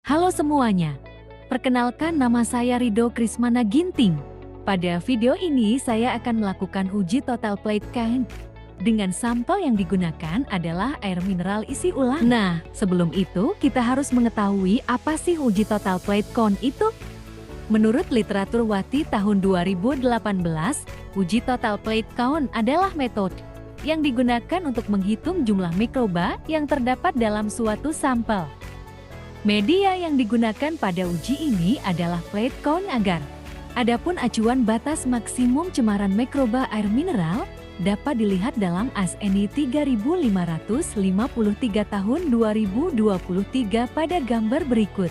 Halo semuanya, perkenalkan nama saya Rido Krismana Ginting. Pada video ini saya akan melakukan uji total plate count. Dengan sampel yang digunakan adalah air mineral isi ulang. Nah, sebelum itu kita harus mengetahui apa sih uji total plate count itu? Menurut literatur WATI tahun 2018, uji total plate count adalah metode yang digunakan untuk menghitung jumlah mikroba yang terdapat dalam suatu sampel. Media yang digunakan pada uji ini adalah plate count agar. Adapun acuan batas maksimum cemaran mikroba air mineral dapat dilihat dalam ASNI 3553 tahun 2023 pada gambar berikut.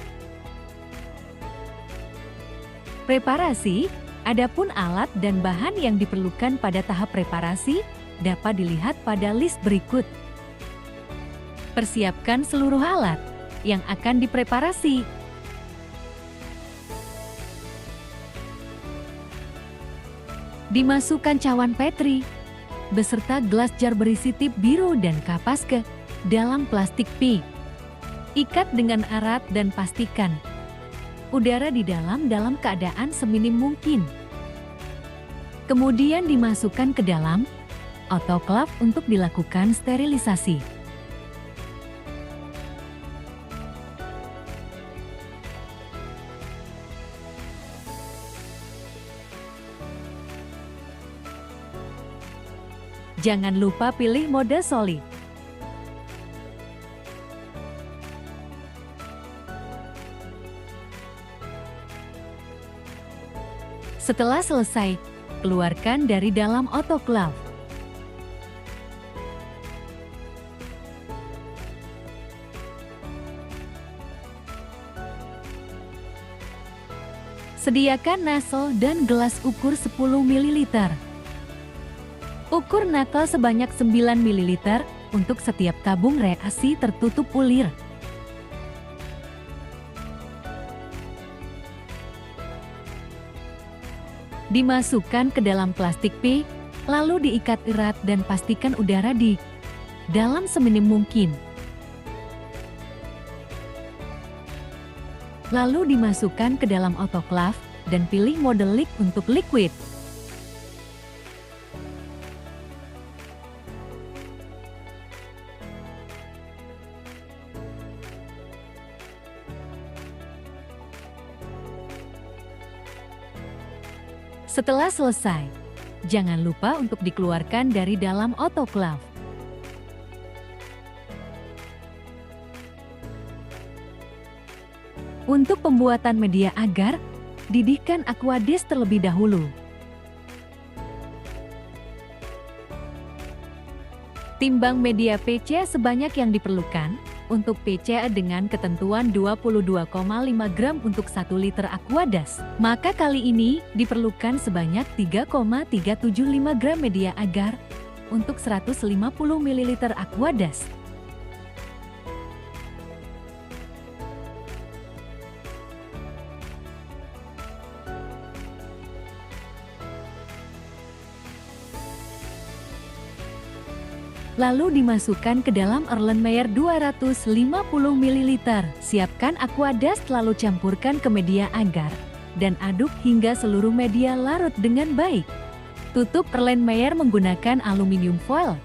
Preparasi, adapun alat dan bahan yang diperlukan pada tahap preparasi dapat dilihat pada list berikut. Persiapkan seluruh alat yang akan dipreparasi. Dimasukkan cawan Petri beserta gelas jar berisi tip biru dan kapas ke dalam plastik P. Ikat dengan erat dan pastikan udara di dalam keadaan seminim mungkin. Kemudian dimasukkan ke dalam autoklaf untuk dilakukan sterilisasi. Jangan lupa pilih mode solid. Setelah selesai, keluarkan dari dalam autoklaf. Sediakan nozzle dan gelas ukur 10 ml. Ukur knuckle sebanyak 9 ml untuk setiap tabung reaksi tertutup ulir. Dimasukkan ke dalam plastik P, lalu diikat erat dan pastikan udara di dalam seminim mungkin. Lalu dimasukkan ke dalam autoklaf dan pilih mode leak untuk liquid. Setelah selesai, jangan lupa untuk dikeluarkan dari dalam autoklaf. Untuk pembuatan media agar, didihkan aquades terlebih dahulu. Timbang media PCA sebanyak yang diperlukan. Untuk PCA dengan ketentuan 22,5 gram untuk 1 liter aquadas, maka kali ini diperlukan sebanyak 3,375 gram media agar untuk 150 ml aquadas. Lalu dimasukkan ke dalam Erlenmeyer 250 ml. Siapkan aquadas lalu campurkan ke media agar dan aduk hingga seluruh media larut dengan baik. Tutup Erlenmeyer menggunakan aluminium foil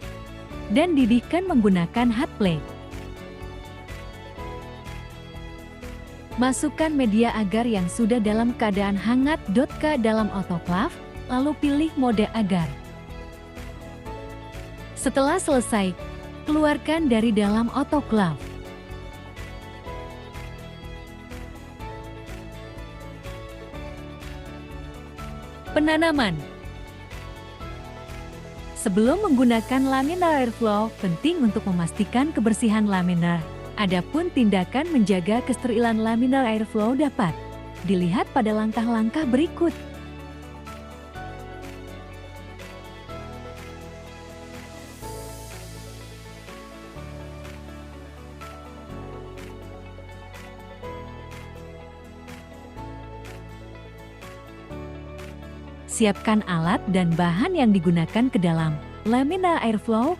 dan didihkan menggunakan hot plate. Masukkan media agar yang sudah dalam keadaan hangat ke dalam autoklaf, lalu pilih mode agar. Setelah selesai, keluarkan dari dalam autoklaf. Penanaman. Sebelum menggunakan laminar airflow, penting untuk memastikan kebersihan laminar. Adapun tindakan menjaga kesterilan laminar airflow dapat dilihat pada langkah-langkah berikut. Siapkan alat dan bahan yang digunakan ke dalam laminar airflow.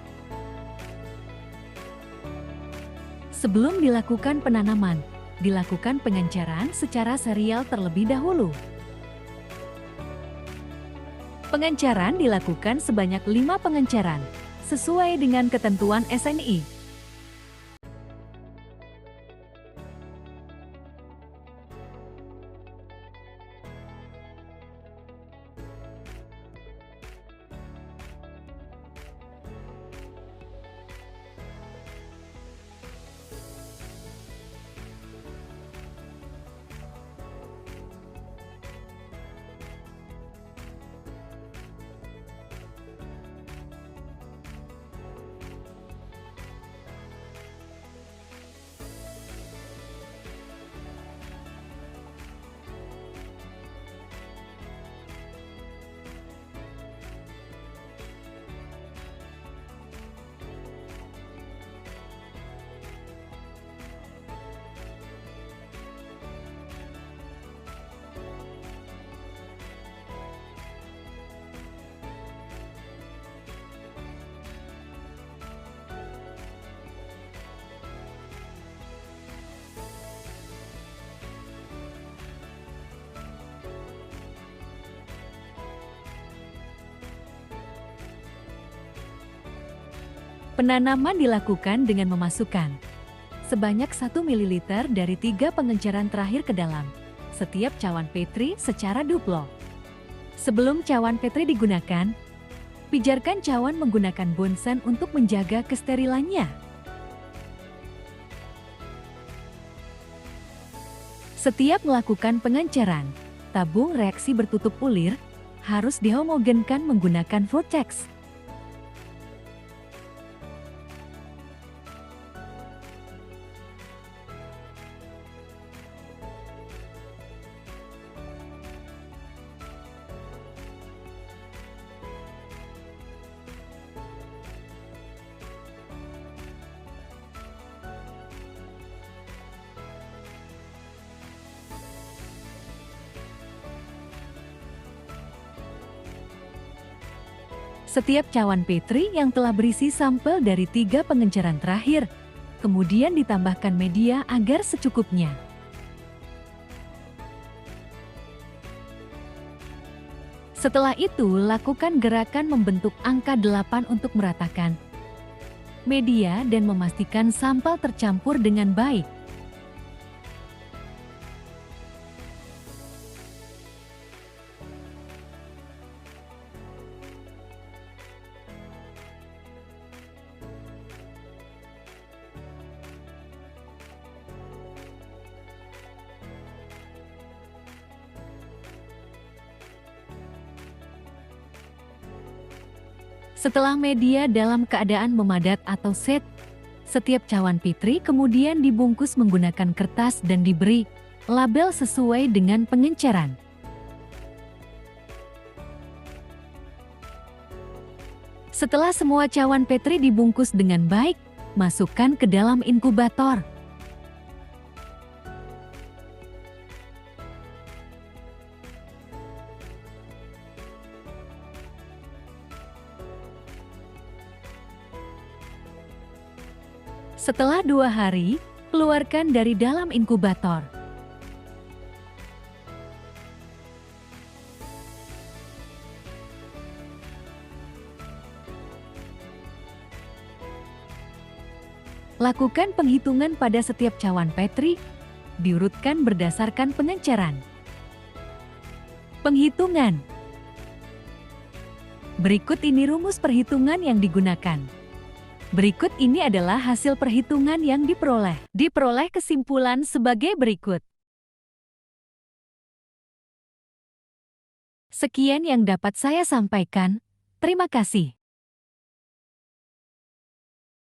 Sebelum dilakukan penanaman, Dilakukan pengenceran secara serial terlebih dahulu. Pengenceran dilakukan sebanyak 5 pengenceran, sesuai dengan ketentuan SNI. Penanaman dilakukan dengan memasukkan sebanyak 1 ml dari 3 pengenceran terakhir ke dalam setiap cawan Petri secara duplo. Sebelum cawan Petri digunakan, pijarkan cawan menggunakan bonsan untuk menjaga kesterilannya. Setiap melakukan pengenceran, tabung reaksi bertutup ulir harus dihomogenkan menggunakan vortex. Setiap cawan Petri yang telah berisi sampel dari 3 pengenceran terakhir, kemudian ditambahkan media agar secukupnya. Setelah itu, lakukan gerakan membentuk angka 8 untuk meratakan media dan memastikan sampel tercampur dengan baik. Setelah media dalam keadaan memadat atau set, setiap cawan Petri kemudian dibungkus menggunakan kertas dan diberi label sesuai dengan pengenceran. Setelah semua cawan Petri dibungkus dengan baik, masukkan ke dalam inkubator. Setelah 2 hari, keluarkan dari dalam inkubator. Lakukan penghitungan pada setiap cawan Petri, diurutkan berdasarkan pengenceran. Penghitungan. Berikut ini rumus perhitungan yang digunakan. Berikut ini adalah hasil perhitungan yang diperoleh. Diperoleh kesimpulan sebagai berikut. Sekian yang dapat saya sampaikan. Terima kasih.